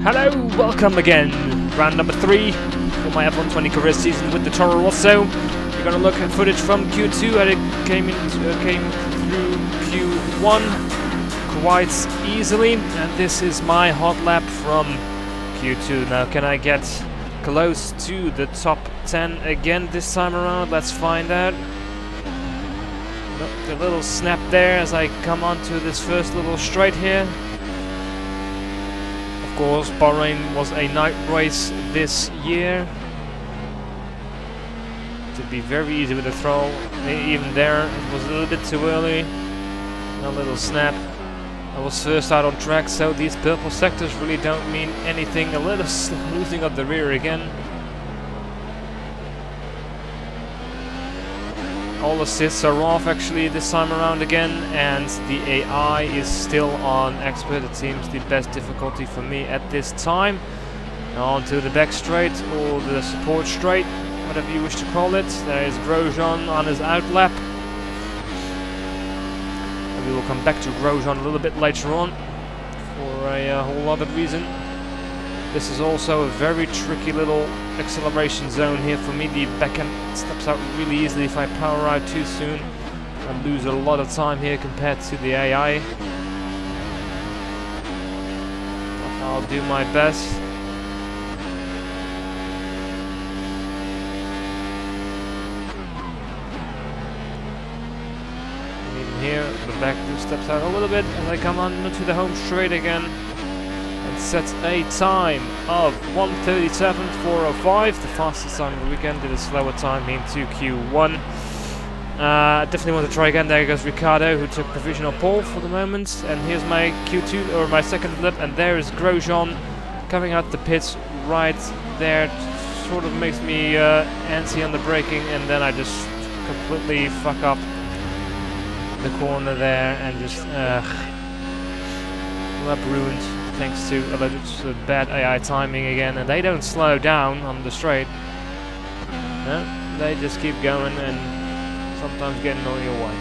Hello, welcome again. Round number 3 for my F120 career season with the Torro Rosso. We're gonna look at footage from Q2 and it came through Q1 quite easily, and this is my hot lap from Q2. Now, can I get close to the top 10 again this time around? Let's find out. Look, the little snap there as I come onto this first little straight here. Of course, Bahrein was a night race this year. To be very easy with the throttle. Even there, it was a little bit too early. A little snap. I was first out on track, so these purple sectors really don't mean anything. A little losing of the rear again. All assists are off actually this time around again, and the AI is still on expert. It seems the best difficulty for me at this time. Now onto the back straight, or the support straight, whatever you wish to call it. There is Grosjean on his outlap. And we will come back to Grosjean a little bit later on for a whole other reason. This is also a very tricky little acceleration zone here for me. The backhand steps out really easily if I power out too soon. I lose a lot of time here compared to the AI. But I'll do my best. And even here, the back steps out a little bit as I come on to the home straight again. Sets a time of 1:37.405, the fastest time of the weekend. Did a slower time into Q1. Definitely want to try again. There goes Ricardo, who took provisional pole for the moment. And here's my Q2, or my second lap, and there is Grosjean coming out the pits right there. Sort of makes me antsy on the braking, and then I just completely fuck up the corner there and just lap ruined. Thanks to a little bad AI timing again, and they don't slow down on the straight. No, they just keep going and sometimes getting on your way.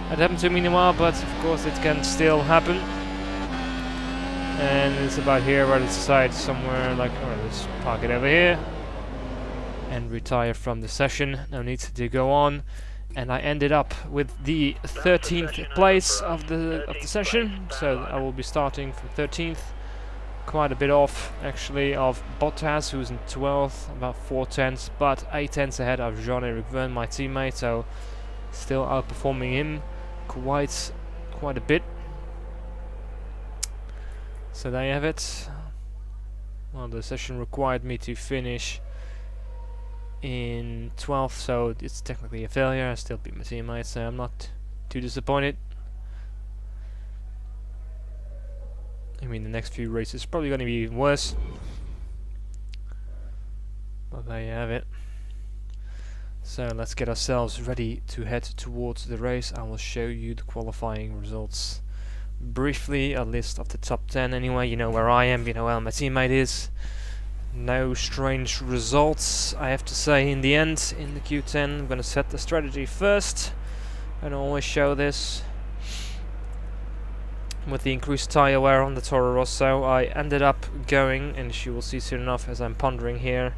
That happened to me in a while, but of course it can still happen. And it's about here where I decide somewhere like, alright, let's park it over here and retire from the session. No need to go on. And I ended up with the 13th place of the session, so I will be starting from 13th, quite a bit off actually of Bottas, who's in 12th, about 4 tenths, but 8 tenths ahead of Jean-Eric Vergne, my teammate, so still outperforming him quite a bit. So there you have it. Well, the session required me to finish in 12th, so it's technically a failure. I still beat my teammates, so I'm not too disappointed. I mean, the next few races probably going to be even worse, but there you have it. So let's get ourselves ready to head towards the race. I will show you the qualifying results briefly, a list of the top 10 anyway. You know where I am, you know where my teammate is. No strange results, I have to say, in the end. In the Q10, I'm going to set the strategy first. And I always show this. With the increased tire wear on the Torro Rosso, I ended up going, and you will see soon enough as I'm pondering here,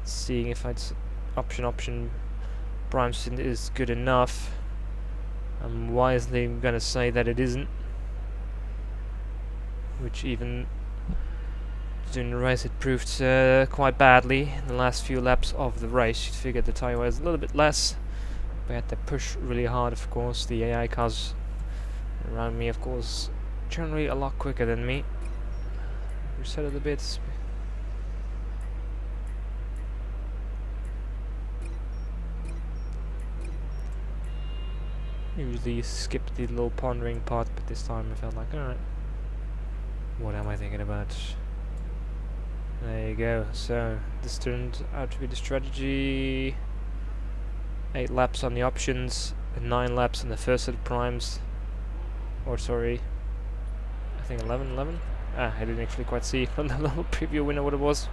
seeing if it's option prime is good enough. I'm wisely going to say that it isn't. Which even during the race it proved quite badly in the last few laps of the race. You'd figure the tire wear is a little bit less. We had to push really hard, of course. The AI cars around me, of course, generally a lot quicker than me. Reset it a bit. Usually skip the little pondering part, but this time I felt like, alright, what am I thinking about? There you go. So this turned out to be the strategy. 8 laps on the options and 9 laps on the first set of primes. Or sorry, I think 11. I didn't actually quite see from the little preview window what it was.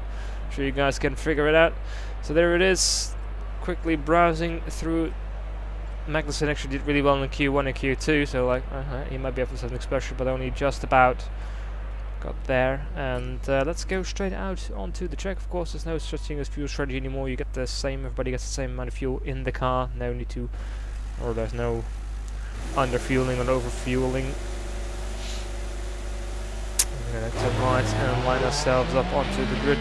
I'm sure you guys can figure it out. So there it is. Quickly browsing through Magnussen actually did really well in Q1 and Q2, so like he might be able to set an expression, but only just about got there. And let's go straight out onto the track. Of course, there's no such thing as fuel strategy anymore. You get the same, everybody gets the same amount of fuel in the car. No need to, or there's no under-fueling or over-fueling. We're going to turn right and line ourselves up onto the grid.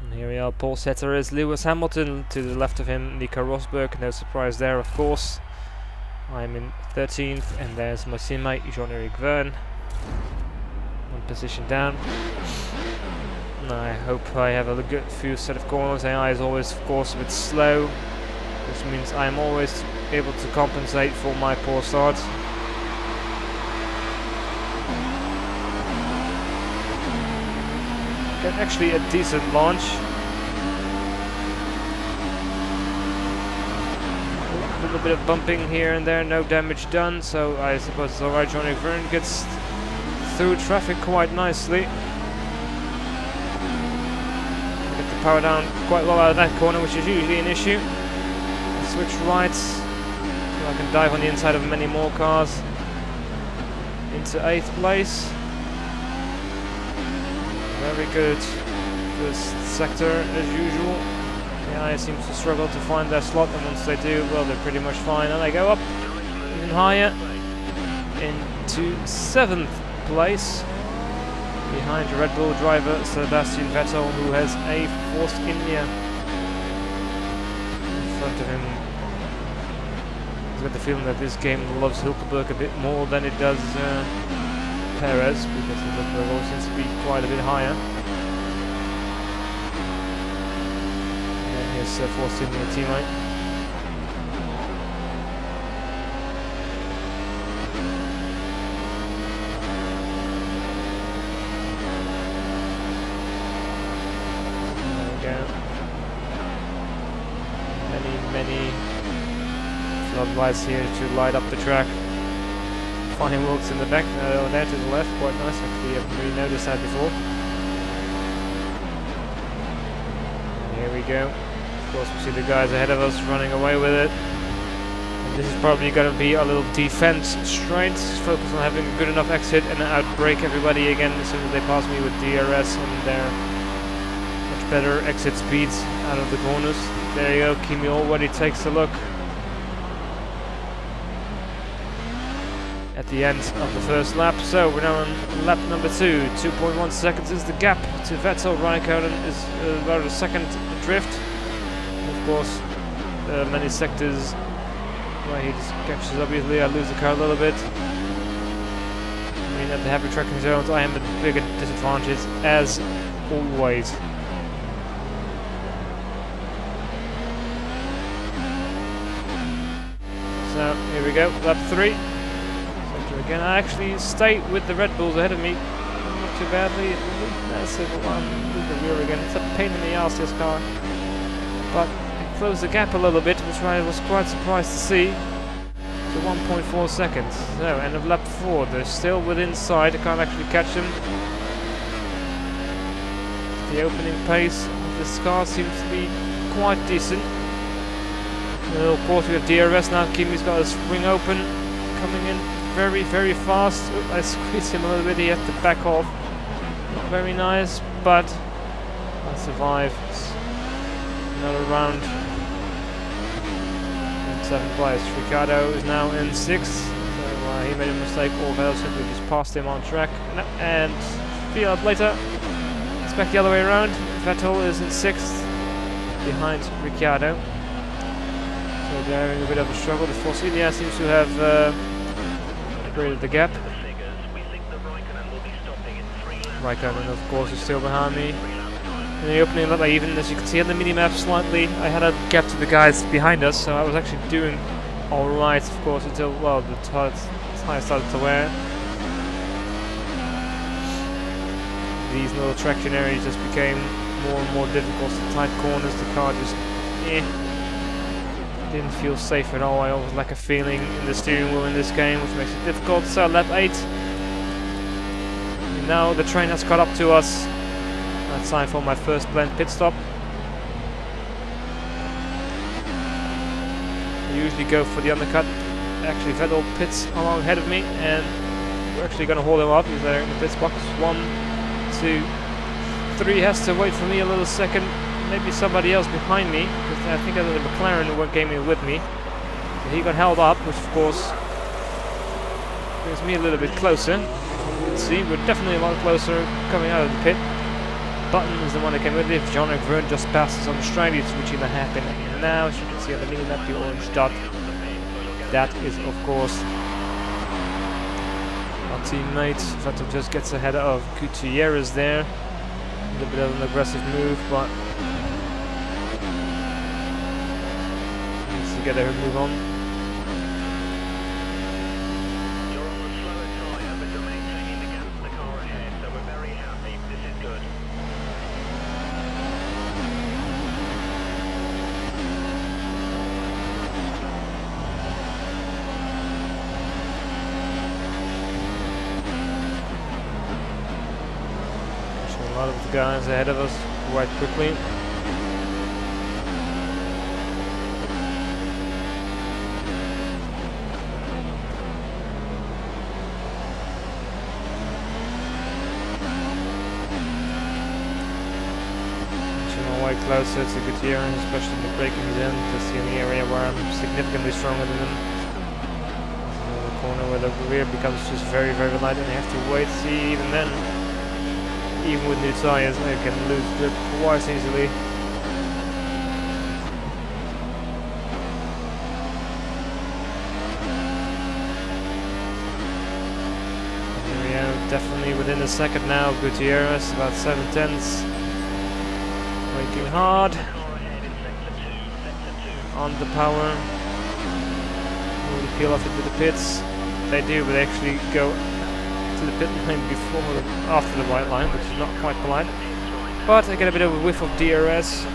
And here we are, pole setter is Lewis Hamilton, to the left of him Nico Rosberg, no surprise there of course. I'm in 13th, and there's my teammate Jean-Eric Verne, one position down. And I hope I have a good few set of corners. AI is always of course a bit slow, which means I'm always able to compensate for my poor start. Get actually a decent launch. A little bit of bumping here and there, no damage done, so I suppose it's alright. Jean-Eric Verne gets through traffic quite nicely. Get the power down quite low out of that corner, which is usually an issue. Switch right, so I can dive on the inside of many more cars into 8th place. Very good first sector as usual. The AI seems to struggle to find their slot, and once they do, well, they're pretty much fine. And they go up even higher into 7th place behind Red Bull driver Sebastian Vettel, who has a Force India in front of him. I've got the feeling that this game loves Hülkenberg a bit more than it does Perez, because Hülkenberg always seems to be quite a bit higher. And here's Force India teammate. There we go. Many floodlights here to light up the track. Fireworks in the back, there to the left, quite nice. Actually, I haven't really noticed that before. And here we go. Of course, we see the guys ahead of us running away with it. And this is probably going to be a little defense straight. Focus on having a good enough exit and outbrake everybody again as soon as they pass me with DRS and their much better exit speeds out of the corners. There you go. Kimi already takes a look at the end of the first lap. So we're now on lap number 2. 2.1 seconds is the gap to Vettel. Raikkonen is about a second drift. And of course, many sectors where he just catches up easily. I lose the car a little bit. I mean, at the heavy tracking zones, I am at bigger disadvantages as always. So here we go, lap 3. Again, I actually stay with the Red Bulls ahead of me, not too badly. That's it, with the rear again. It's a pain in the ass, this car, but it closed the gap a little bit, which I was quite surprised to see, to 1.4 seconds. So, end of lap 4. They're still within sight. I can't actually catch them. The opening pace of this car seems to be quite decent. And of course, we have DRS now. Kimi's got his wing open, coming in very, very fast. I squeezed him a little bit. He had to back off. Not very nice, but I survived another round. In 7th place. Ricciardo is now in 6th. So he made a mistake. All Vettel simply just passed him on track. And a few hours later, it's back the other way around. Vettel is in 6th behind Ricciardo. So they're having a bit of a struggle. The Force India seems to have created the gap. Raikkonen, of course, is still behind me. In the opening lap, even as you can see on the mini-map slightly, I had a gap to the guys behind us, so I was actually doing alright, of course, until, well, the tire started to wear. These little traction areas just became more and more difficult. The tight corners, the car just, didn't feel safe at all. I always lack a feeling in the steering wheel in this game, which makes it difficult. So lap 8. Now the train has caught up to us. That's time for my first blend pit stop. usually go for the undercut. Actually, Vettel pits along ahead of me, and we're actually going to hold him up. He's there in the pits box. 1, 2, 3. Has to wait for me a little second. Maybe somebody else behind me, because I think that was a McLaren who came in with me. So he got held up, which of course brings me a little bit closer. You can see we're definitely a lot closer coming out of the pit. Button is the one that came with it. Jean-Luc Verne just passes on the straight. It's reaching the hairpin now. As you can see on the mini map, the orange dot. That is, of course, our teammate. Vettel just gets ahead of Gutierrez there. A little bit of an aggressive move, but needs to get a move on. A lot of the guys ahead of us quite quickly. Inching my way closer to Gutierrez, especially in the braking zone, just in the area where I'm significantly stronger than him. The corner where the rear becomes just very, very light, and you have to wait. See, even then, even with new tyres, I can lose grip quite easily. Here we are, definitely within a second now of Gutierrez, about 7/10. Braking hard. On the power. Will they peel off into the pits? They do, but they actually go to the pit lane before after the white line, which is not quite polite. But I get a bit of a whiff of DRS.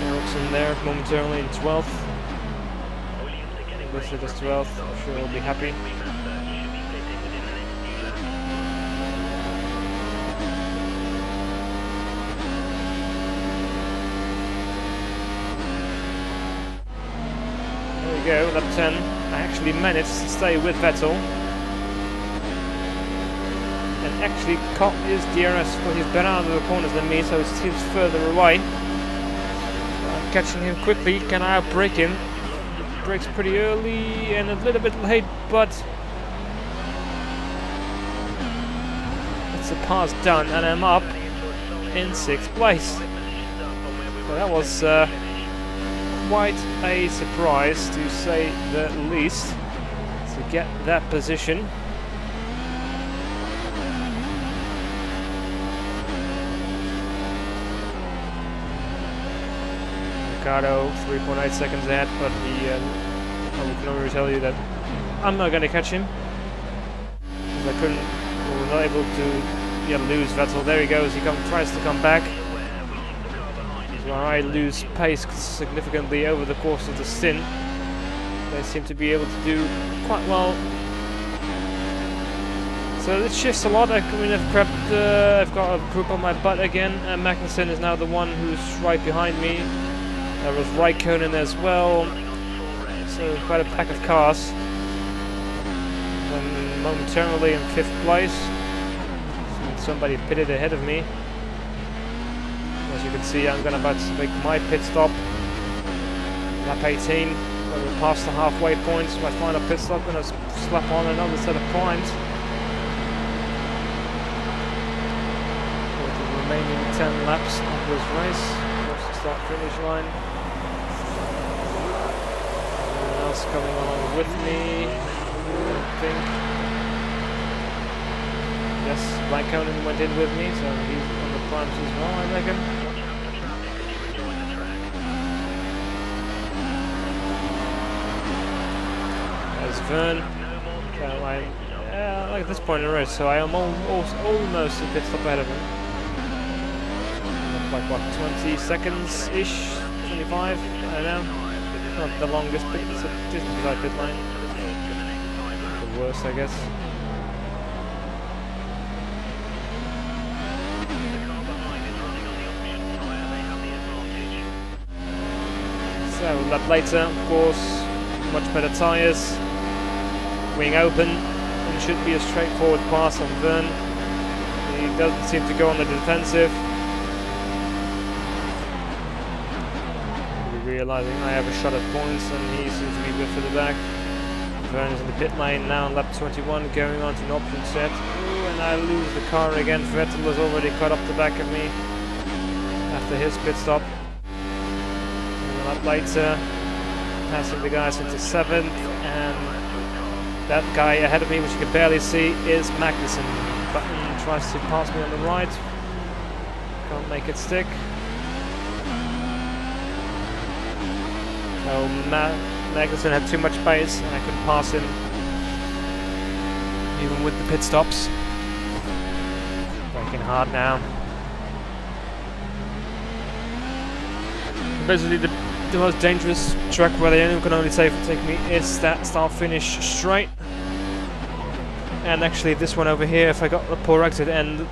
Ericsson there momentarily in 12th. Listed as 12th. I'm sure he'll be happy. There we go, lap 10. I actually managed to stay with Vettel. And actually caught his DRS, well, he's better out of the corners than me, so he's further away. I'm catching him quickly. Can I outbrake him? He brakes pretty early and a little bit late, but it's a pass done, and I'm up in 6th place. So that was quite a surprise, to say the least, to get that position. Ricardo 3.8 seconds ahead, but he I can already tell you that I'm not going to catch him, because I was not able to lose Vettel. There he goes, he tries to come back. This is where I lose pace significantly over the course of the stint. They seem to be able to do quite well. So it shifts a lot. I've got a group on my butt again, and Magnussen is now the one who's right behind me. There was Raikkonen as well, so quite a pack of cars. And momentarily in 5th place. Somebody pitted ahead of me. As you can see, I'm about to make my pit stop. Lap 18, we're past the halfway point, so my final pit stop. I'm going to slap on another set of points. For the remaining 10 laps of this race, across the start-finish line. Coming along with me, I think. Yes, Raikkonen went in with me, so he's on the primes as well, I reckon. There's Verne. Like at this point in the race, so I am almost a pit stop ahead of him. Like what, 20 seconds-ish? 25? I don't know. Not the longest pit, it's just beside pit line. The worst, I guess. So So, a lap later, of course, much better tyres, wing open, and should be a straightforward pass on Vern. He doesn't seem to go on the defensive. Realizing I have a shot at points, and he seems to be good for the back. Vern is in the pit lane now on lap 21, going on to an option set. Ooh, and I lose the car again. Vettel has already caught up the back of me after his pit stop. And a lap later, passing the guys into 7th, and that guy ahead of me, which you can barely see, is Magnussen. Button tries to pass me on the right, can't make it stick. So Magnussen had too much space and I couldn't pass him, even with the pit stops. Braking hard now. Basically the most dangerous track where they can only take me is that start-finish straight. And actually this one over here, if I got the poor exit, and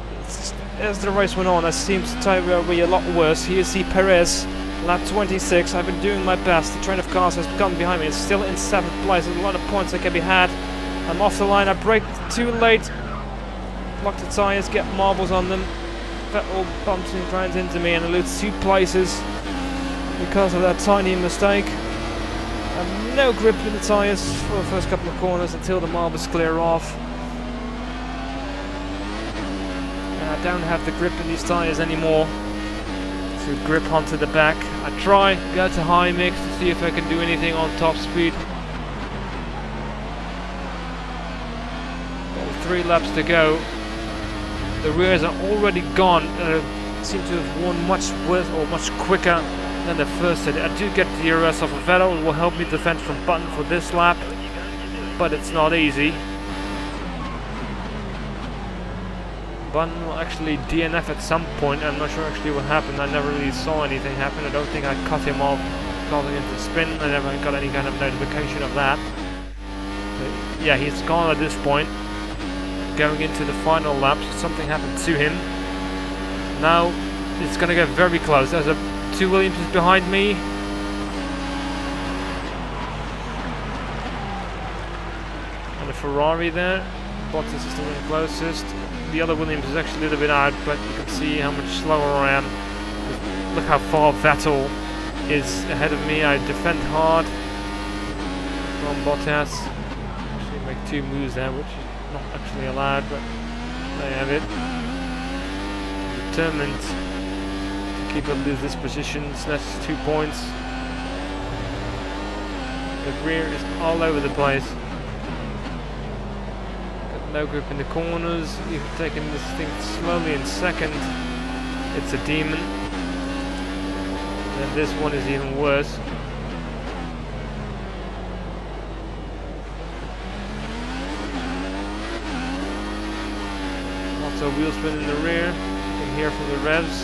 as the race went on, I seemed to tell you be a lot worse. Here you see Perez, lap 26. I've been doing my best. The train of cars has come behind me. It's still in 7th place. There's a lot of points that can be had. I'm off the line. I brake too late. Block the tyres, get marbles on them. Vettel bumps and grinds into me and I lose 2 places because of that tiny mistake. I have no grip in the tyres for the first couple of corners until the marbles clear off. And I don't have the grip in these tyres anymore to grip onto the back. I try, go to high mix to see if I can do anything on top speed. Well, 3 laps to go. The rears are already gone. Seem to have won much worse or much quicker than the first set. I do get the DRS off of Vettel. It will help me defend from Button for this lap, but it's not easy. Button will actually DNF at some point. I'm not sure actually what happened. I never really saw anything happen. I don't think I cut him off causing him to spin. I never got any kind of notification of that. But yeah, he's gone at this point. Going into the final lap, so something happened to him. Now it's going to get very close. There's a 2 Williamses behind me. And a Ferrari there. Bottas is the one closest. The other Williams is actually a little bit out, but you can see how much slower I am. Look how far Vettel is ahead of me. I defend hard from Bottas. Actually make 2 moves there, which is not actually allowed, but there you have it. Determined to keep up this position, slash 2 points. The rear is all over the place. No grip in the corners, even taking this thing slowly in second. It's a demon. And this one is even worse. Lots of wheel spin in the rear. You can hear from the revs.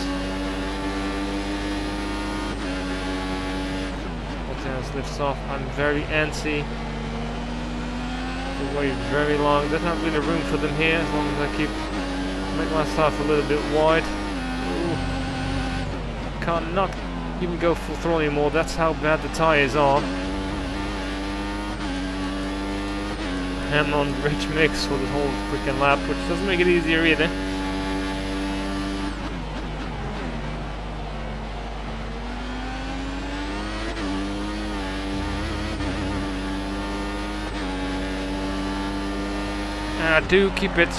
Bottas lifts off. I'm very antsy. Wait very long. There's not really room for them here as long as I make myself a little bit wide. Ooh. Can't not even go full throttle anymore. That's how bad the tyres are. And on rich mix for this whole freaking lap, which doesn't make it easier either. I do keep it.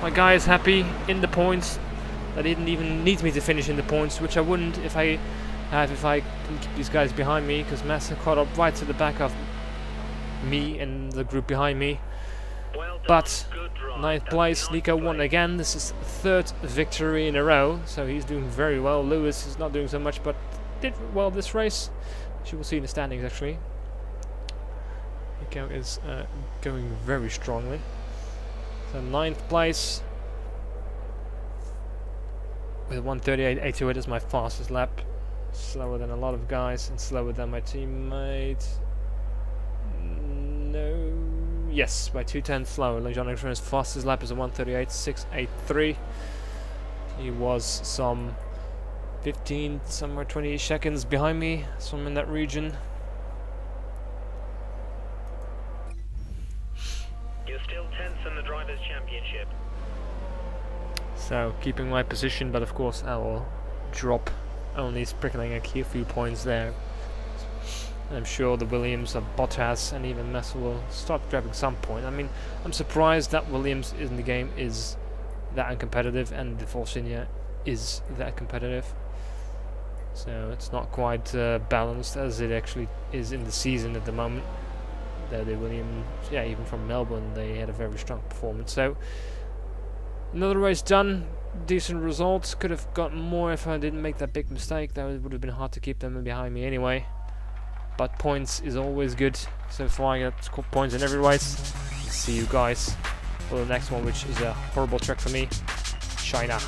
My guy is happy in the points. That didn't even need me to finish in the points, which I wouldn't if I didn't keep these guys behind me, because Massa caught up right to the back of me and the group behind me. But 9th place, Nico won again. This is 3rd victory in a row, so he's doing very well. Lewis is not doing so much, but did well this race. Which you will see in the standings actually. Nico is going very strongly. So 9th place with 1:38.828 is my fastest lap. Slower than a lot of guys and slower than my teammate. No, yes, by 2:10 slower. John Extra's fastest lap is a 1:38.683. He was some 15, somewhere 20 seconds behind me, somewhere in that region. You're still 10th in the Drivers' Championship. So keeping my position, but of course I will drop only sprinkling a few points there. I'm sure the Williams, Bottas and even Massa will start grabbing some point. I mean, I'm surprised that Williams in the game is that uncompetitive and the Force India is that competitive. So it's not quite balanced as it actually is in the season at the moment. Though the Williams, yeah, even from Melbourne, they had a very strong performance. So another race done, decent results. Could have gotten more if I didn't make that big mistake. That would have been hard to keep them behind me anyway. But points is always good. So far I got points in every race. See you guys for the next one, which is a horrible track for me, China.